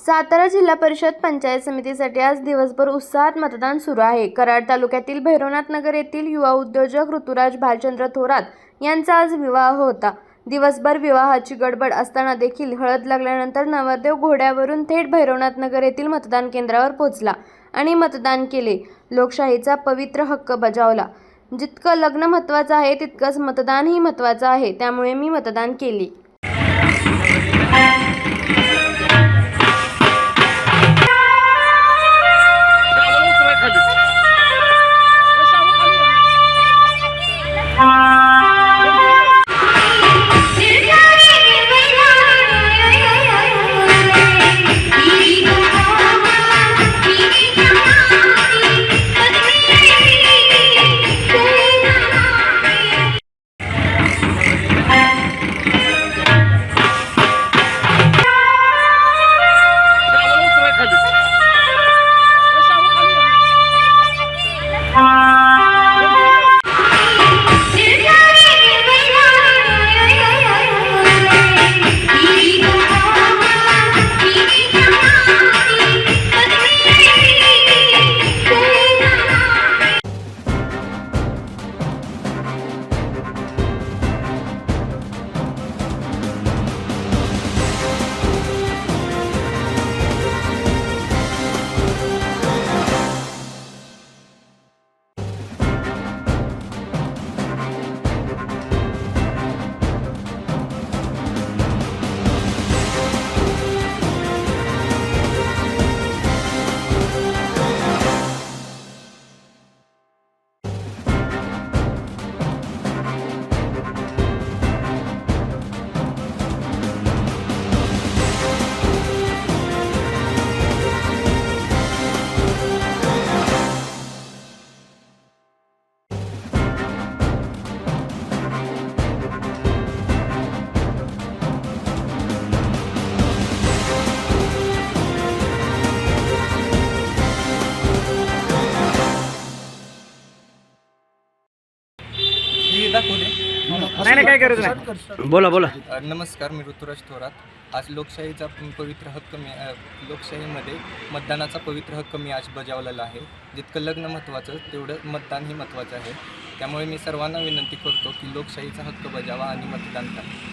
सातारा जिल्हा परिषद पंचायत समितीसाठी आज दिवसभर उत्साहात मतदान सुरू आहे। कराड तालुक्यातील भैरवनाथ नगर येथील युवा उद्योजक ऋतुराज भालचंद्र थोरात यांचा आज विवाह होता। दिवसभर विवाहाची गडबड असताना देखील हळद लागल्यानंतर नवरदेव घोड्यावरून थेट भैरवनाथ नगर येथील मतदान केंद्रावर पोहोचला आणि मतदान केले। लोकशाहीचा पवित्र हक्क बजावला। जितकं लग्न महत्त्वाचं आहे तितकंच मतदानही महत्त्वाचं आहे, त्यामुळे मी मतदान केले। नाही काय करायचं नाही, बोला बोला। नमस्कार, मी ऋतुराज थोरात। आज लोकशाहीचा पवित्र हक्क लोकशाहीमध्ये मतदानाचा पवित्र हक्क मी आज बजावलेला आहे। जितकं लग्न महत्त्वाचं तेवढं मतदानही महत्त्वाचं आहे। त्यामुळे मी सर्वांना विनंती करतो की लोकशाहीचा हक्क बजावा आणि मतदान करा।